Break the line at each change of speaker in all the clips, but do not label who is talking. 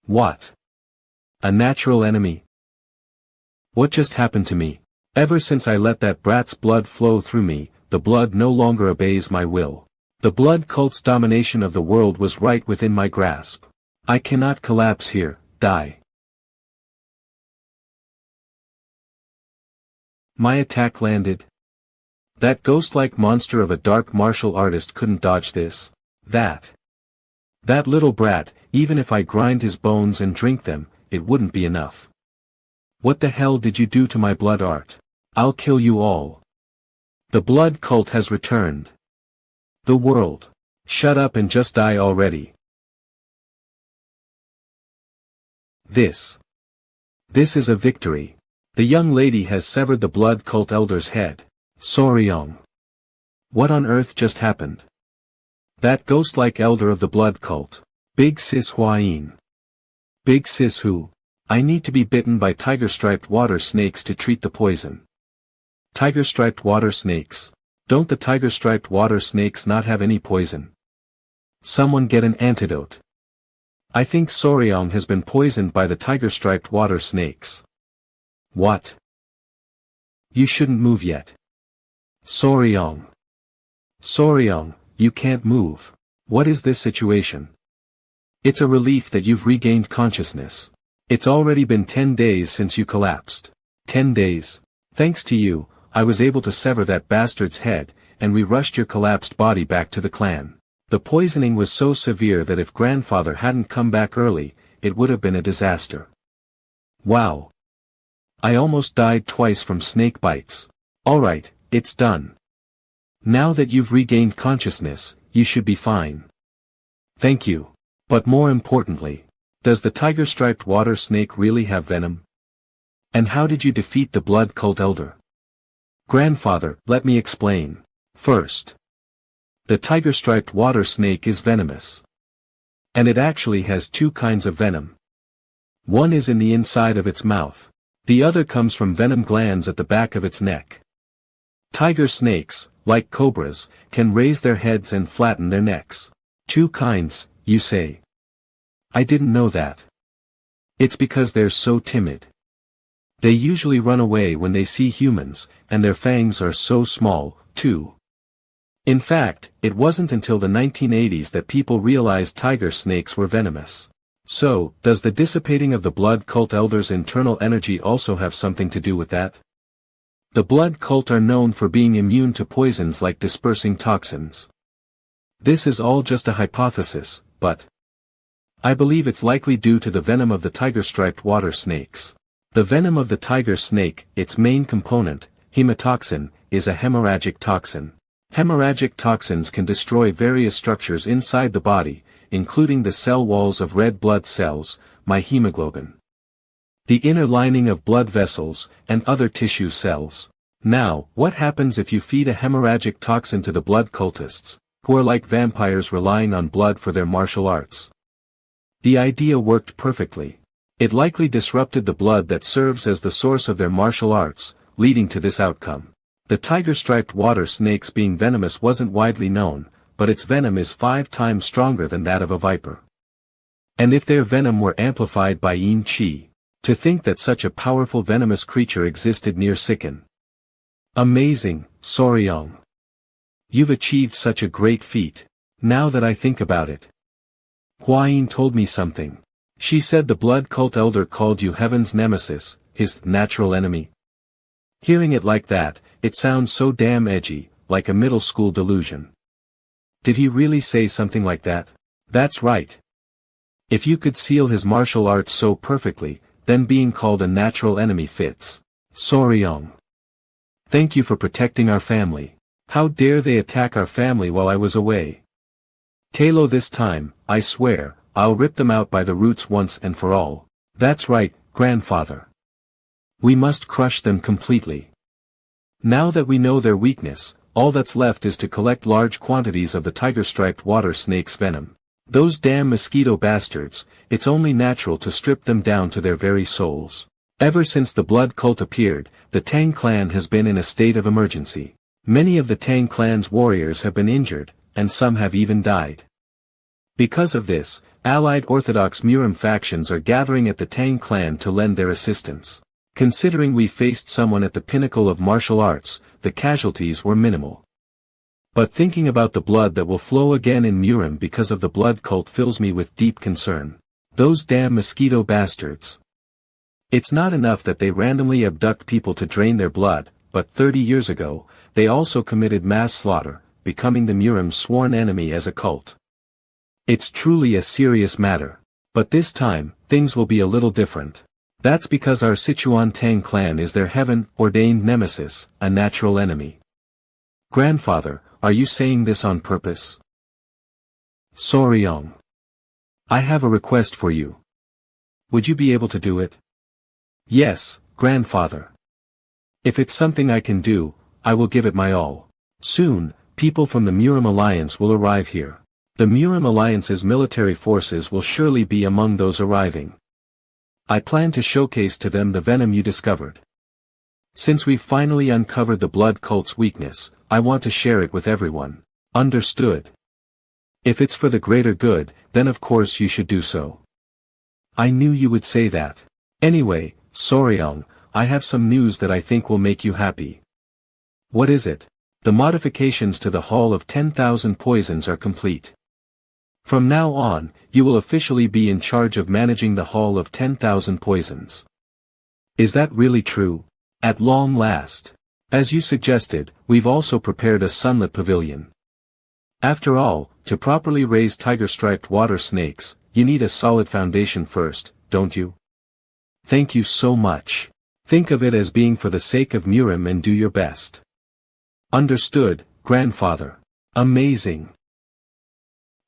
What? A natural enemy? What just happened to me? Ever since I let that brat's blood flow through me, the blood no longer obeys my will. The blood cult's domination of the world was right within my grasp. I cannot collapse here, die. My attack landed. That ghost-like monster of a dark martial artist couldn't dodge this. That little brat, even if I grind his bones and drink them, it wouldn't be enough. What the hell did you do to my blood art? I'll kill you all. The blood cult has returned. The world. Shut up and just die already. This is a victory. The young lady has severed the blood cult elder's head. Sacheon. What on earth just happened? That ghost-like elder of the blood cult. Big sis Hwain. Big sis who? I need to be bitten by tiger-striped water snakes to treat the poison. Tiger-striped water snakes. Don't the tiger-striped water snakes not have any poison? Someone get an antidote. I think Sacheon has been poisoned by the tiger-striped water snakes. What? You shouldn't move yet. Sacheon. Sacheon, you can't move. What is this situation? It's a relief that you've regained consciousness. It's already been 10 days since you collapsed. 10 days. Thanks to you, I was able to sever that bastard's head, and we rushed your collapsed body back to the clan. The poisoning was so severe that if grandfather hadn't come back early, it would have been a disaster. Wow. I almost died twice from snake bites. Alright, it's done. Now that you've regained consciousness, you should be fine. Thank you. But more importantly, does the tiger-striped water snake really have venom? And how did you defeat the blood cult elder? Grandfather, let me explain. First, the tiger-striped water snake is venomous. And it actually has two kinds of venom. One is in the inside of its mouth. The other comes from venom glands at the back of its neck. Tiger snakes, like cobras, can raise their heads and flatten their necks. Two kinds, you say? I didn't know that. It's because they're so timid. They usually run away when they see humans, and their fangs are so small, too. In fact, it wasn't until the 1980s that people realized tiger snakes were venomous. So, does the dissipating of the blood cult elder's internal energy also have something to do with that? The blood cult are known for being immune to poisons like dispersing toxins. This is all just a hypothesis, but I believe it's likely due to the venom of the tiger-striped water snakes. The venom of the tiger snake, its main component, hemotoxin, is a hemorrhagic toxin. Hemorrhagic toxins can destroy various structures inside the body, including the cell walls of red blood cells, my hemoglobin, the inner lining of blood vessels, and other tissue cells. Now, what happens if you feed a hemorrhagic toxin to the blood cultists, who are like vampires relying on blood for their martial arts? The idea worked perfectly. It likely disrupted the blood that serves as the source of their martial arts, leading to this outcome. The tiger-striped water snake's being venomous wasn't widely known, but its venom is 5 times stronger than that of a viper. And if their venom were amplified by yin qi, to think that such a powerful venomous creature existed near Sichuan. Amazing, Sacheon. You've achieved such a great feat. Now that I think about it. Hwain told me something. She said the blood cult elder called you heaven's nemesis, his natural enemy. Hearing it like that, it sounds so damn edgy, like a middle school delusion. Did he really say something like that? That's right. If you could seal his martial arts so perfectly, then being called a natural enemy fits. Sacheon. Thank you for protecting our family. How dare they attack our family while I was away? Talo, this time, I swear, I'll rip them out by the roots once and for all. That's right, grandfather. We must crush them completely. Now that we know their weakness, all that's left is to collect large quantities of the tiger-striped water snake's venom. Those damn mosquito bastards, it's only natural to strip them down to their very souls. Ever since the blood cult appeared, the Tang clan has been in a state of emergency. Many of the Tang clan's warriors have been injured, and some have even died. Because of this, allied Orthodox Murim factions are gathering at the Tang clan to lend their assistance. Considering we faced someone at the pinnacle of martial arts, the casualties were minimal. But thinking about the blood that will flow again in Murim because of the blood cult fills me with deep concern. Those damn mosquito bastards. It's not enough that they randomly abduct people to drain their blood, but 30 years ago, they also committed mass slaughter, becoming the Murim's sworn enemy as a cult. It's truly a serious matter. But this time, things will be a little different. That's because our Sichuan Tang clan is their heaven-ordained nemesis, a natural enemy. Grandfather, are you saying this on purpose? Sacheon. I have a request for you. Would you be able to do it? Yes, grandfather. If it's something I can do, I will give it my all. Soon, people from the Murim Alliance will arrive here. The Murim Alliance's military forces will surely be among those arriving. I plan to showcase to them the venom you discovered. Since we've finally uncovered the blood cult's weakness, I want to share it with everyone. Understood? If it's for the greater good, then of course you should do so. I knew you would say that. Anyway, Sacheon, I have some news that I think will make you happy. What is it? The modifications to the Hall of 10,000 Poisons are complete. From now on, you will officially be in charge of managing the Hall of 10,000 Poisons. Is that really true? At long last. As you suggested, we've also prepared a sunlit pavilion. After all, to properly raise tiger-striped water snakes, you need a solid foundation first, don't you? Thank you so much. Think of it as being for the sake of Murim and do your best. Understood, grandfather. Amazing.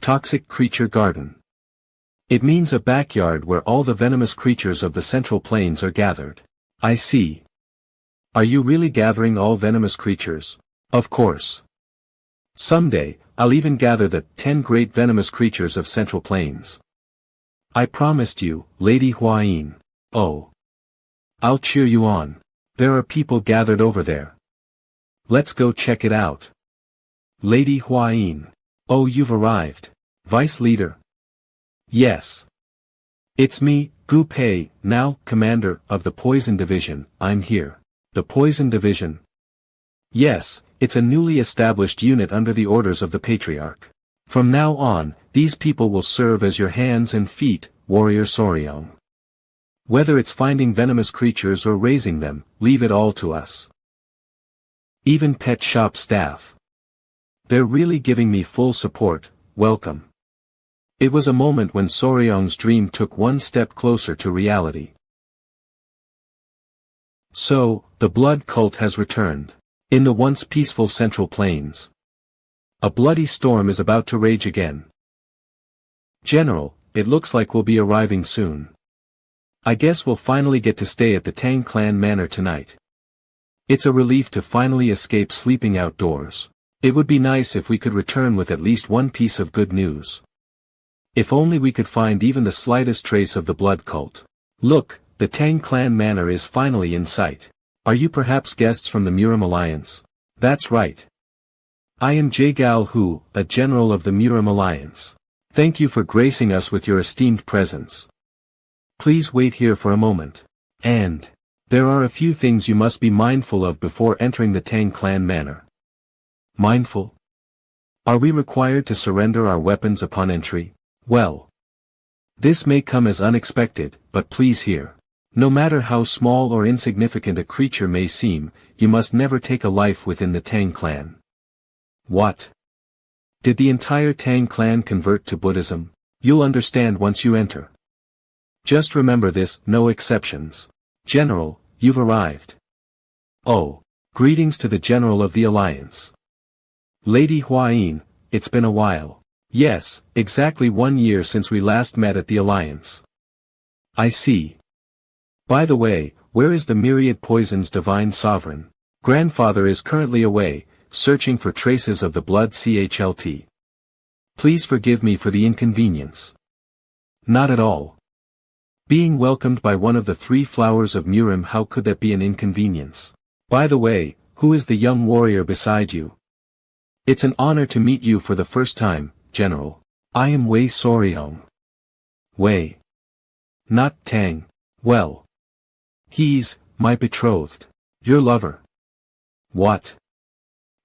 Toxic Creature Garden. It means a backyard where all the venomous creatures of the Central Plains are gathered. I see. Are you really gathering all venomous creatures? Of course. Someday, I'll even gather the 10 great venomous creatures of Central Plains. I promised you, Lady Huayin. Oh. I'll cheer you on. There are people gathered over there. Let's go check it out. Lady Huayin. Oh, you've arrived. Vice Leader. Yes. It's me, Gu Pei, now Commander of the Poison Division. I'm here. The Poison Division? Yes, it's a newly established unit under the orders of the Patriarch. From now on, these people will serve as your hands and feet, Warrior Sacheon. Whether it's finding venomous creatures or raising them, leave it all to us. Even pet shop staff. They're really giving me full support. Welcome. It was a moment when Sacheon's dream took one step closer to reality. So, the blood cult has returned. In the once peaceful Central Plains. A bloody storm is about to rage again. General, it looks like we'll be arriving soon. I guess we'll finally get to stay at the Tang clan manor tonight. It's a relief to finally escape sleeping outdoors. It would be nice if we could return with at least one piece of good news. If only we could find even the slightest trace of the blood cult. Look, the Tang clan manor is finally in sight. Are you perhaps guests from the Murim Alliance? That's right. I am Jagal Hu, a general of the Murim Alliance. Thank you for gracing us with your esteemed presence. Please wait here for a moment. And there are a few things you must be mindful of before entering the Tang clan manor. Mindful? Are we required to surrender our weapons upon entry? Well. This may come as unexpected, but please hear. No matter how small or insignificant a creature may seem, you must never take a life within the Tang clan. What? Did the entire Tang clan convert to Buddhism? You'll understand once you enter. Just remember this, no exceptions. General, you've arrived. Oh, greetings to the General of the Alliance. Lady Huayin, it's been a while. Yes, exactly 1 year since we last met at the Alliance. I see. By the way, where is the Myriad Poison's Divine Sovereign? Grandfather is currently away, searching for traces of the blood CHLT. Please forgive me for the inconvenience. Not at all. Being welcomed by one of the 3 flowers of Murim, how could that be an inconvenience? By the way, who is the young warrior beside you? It's an honor to meet you for the first time, General. I am Wei Soryong. Wei. Not Tang. Well. He's my betrothed. Your lover. What?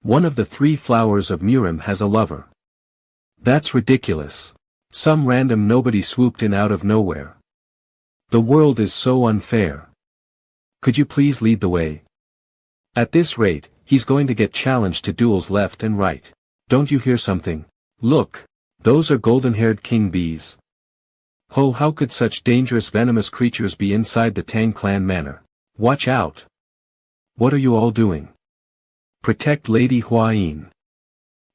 One of the 3 flowers of Murim has a lover. That's ridiculous. Some random nobody swooped in out of nowhere. The world is so unfair. Could you please lead the way? At this rate, he's going to get challenged to duels left and right. Don't you hear something? Look. Those are golden-haired king bees. Oh, how could such dangerous venomous creatures be inside the Tang clan manor? Watch out. What are you all doing? Protect Lady Huayin.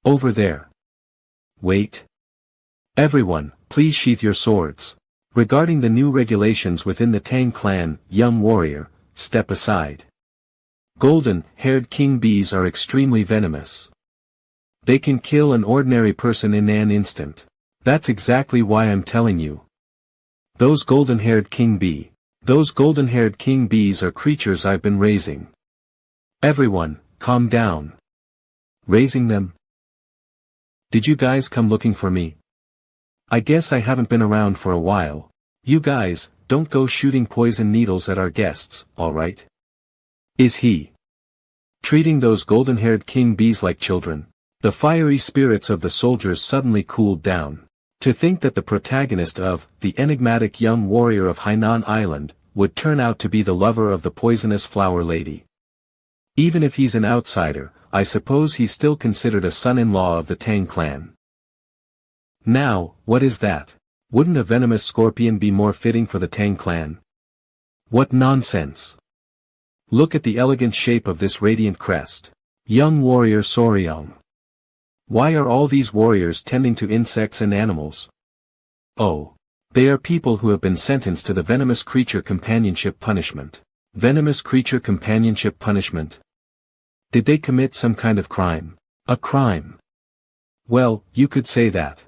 Over there. Wait. Everyone, please sheath your swords. Regarding the new regulations within the Tang clan, young warrior, step aside. Golden-haired king bees are extremely venomous. They can kill an ordinary person in an instant. That's exactly why I'm telling you. Those golden-haired king bees are creatures I've been raising. Everyone, calm down. Raising them? Did you guys come looking for me? I guess I haven't been around for a while. You guys, don't go shooting poison needles at our guests, alright? Is he treating those golden-haired king bees like children? The fiery spirits of the soldiers suddenly cooled down. To think that the protagonist of The Enigmatic Young Warrior of Hainan Island would turn out to be the lover of the poisonous flower lady. Even if he's an outsider, I suppose he's still considered a son-in-law of the Tang clan. Now, what is that? Wouldn't a venomous scorpion be more fitting for the Tang clan? What nonsense! Look at the elegant shape of this radiant crest. Young warrior Soryong. Why are all these warriors tending to insects and animals? Oh. They are people who have been sentenced to the venomous creature companionship punishment. Venomous creature companionship punishment? Did they commit some kind of crime? A crime? Well, you could say that.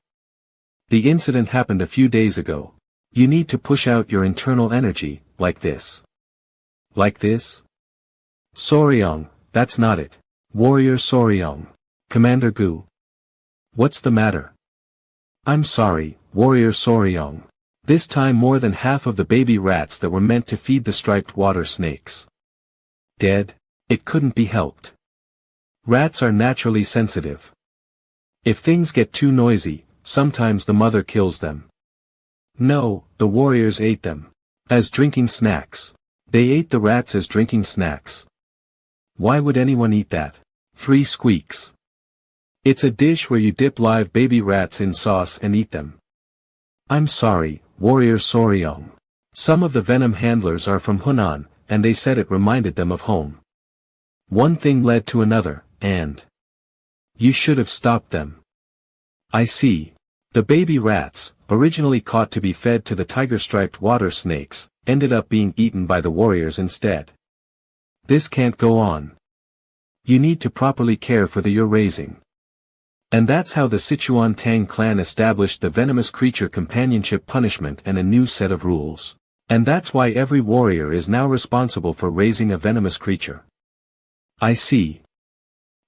The incident happened a few days ago. You need to push out your internal energy, like this. Like this? Soryong, that's not it. Warrior Soryong. Commander Gu. What's the matter? I'm sorry, Warrior Soryong. This time more than half of the baby rats that were meant to feed the striped water snakes. Dead? It couldn't be helped. Rats are naturally sensitive. If things get too noisy, sometimes the mother kills them. No, the warriors ate them. As drinking snacks. They ate the rats as drinking snacks. Why would anyone eat that? 3 squeaks. It's a dish where you dip live baby rats in sauce and eat them. I'm sorry, Warrior Soryong. Some of the venom handlers are from Hunan, and they said it reminded them of home. One thing led to another, and you should have stopped them. I see. The baby rats, originally caught to be fed to the tiger-striped water snakes, ended up being eaten by the warriors instead. This can't go on. You need to properly care for the you're raising. And that's how the Sichuan Tang clan established the venomous creature companionship punishment and a new set of rules. And that's why every warrior is now responsible for raising a venomous creature. I see.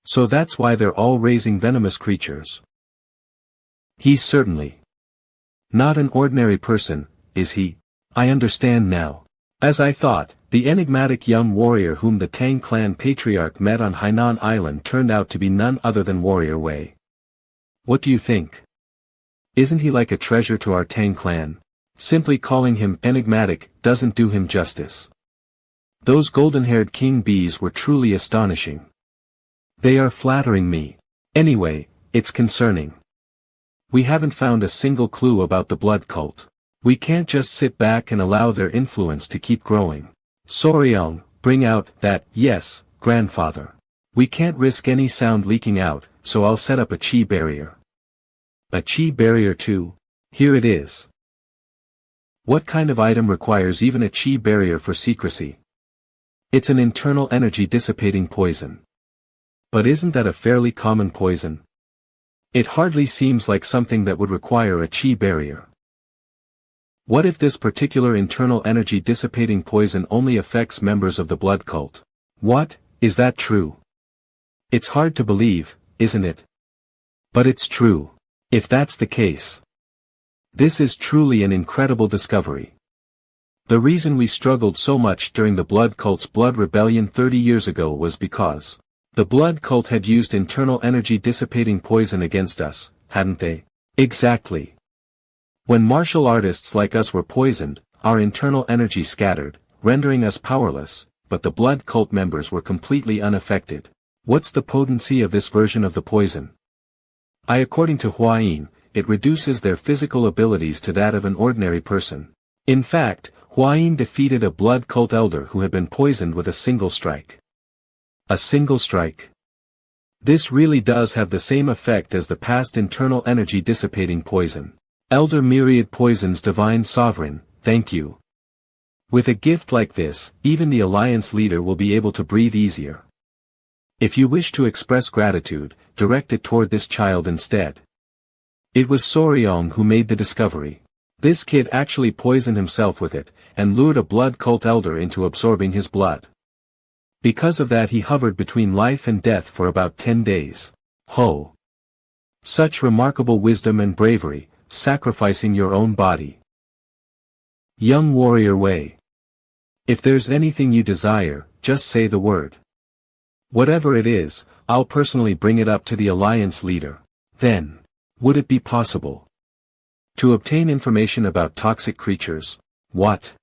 So that's why they're all raising venomous creatures. He's certainly not an ordinary person, is he? I understand now. As I thought, the enigmatic young warrior whom the Tang clan patriarch met on Hainan Island turned out to be none other than Warrior Wei. What do you think? Isn't he like a treasure to our Tang clan? Simply calling him enigmatic doesn't do him justice. Those golden-haired king bees were truly astonishing. They are flattering me. Anyway, it's concerning. We haven't found a single clue about the blood cult. We can't just sit back and allow their influence to keep growing. Soryong, bring out that, yes, grandfather. We can't risk any sound leaking out, so I'll set up a chi barrier. A chi barrier too? Here it is. What kind of item requires even a chi barrier for secrecy? It's an internal energy dissipating poison. But isn't that a fairly common poison? It hardly seems like something that would require a chi barrier. What if this particular internal energy dissipating poison only affects members of the blood cult? What, is that true? It's hard to believe, isn't it? But it's true. If that's the case, This is truly an incredible discovery. The reason we struggled so much during the blood cult's blood rebellion 30 years ago was because the blood cult had used internal energy dissipating poison against us, hadn't they? Exactly. When martial artists like us were poisoned, our internal energy scattered, rendering us powerless, but the blood cult members were completely unaffected. What's the potency of this version of the poison? According to Huayin, it reduces their physical abilities to that of an ordinary person. In fact, Huayin defeated a blood cult elder who had been poisoned with a single strike. A single strike? This really does have the same effect as the past internal energy dissipating poison. Elder Myriad Poison's Divine Sovereign, thank you. With a gift like this, even the Alliance leader will be able to breathe easier. If you wish to express gratitude, direct it toward this child instead. It was Sacheon who made the discovery. This kid actually poisoned himself with it, and lured a blood cult elder into absorbing his blood. Because of that he hovered between life and death for about 10 days. Ho! Such remarkable wisdom and bravery, sacrificing your own body. Young warrior Wei. If there's anything you desire, just say the word. Whatever it is, I'll personally bring it up to the Alliance leader. Then, would it be possible to obtain information about toxic creatures? What?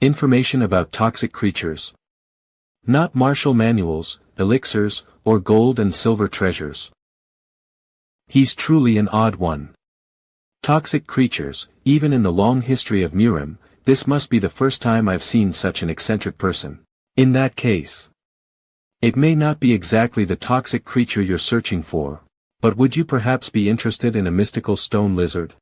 Information about toxic creatures? Not martial manuals, elixirs, or gold and silver treasures. He's truly an odd one. Toxic creatures, even in the long history of Murim, this must be the first time I've seen such an eccentric person. In that case, it may not be exactly the toxic creature you're searching for, but would you perhaps be interested in a mystical stone lizard?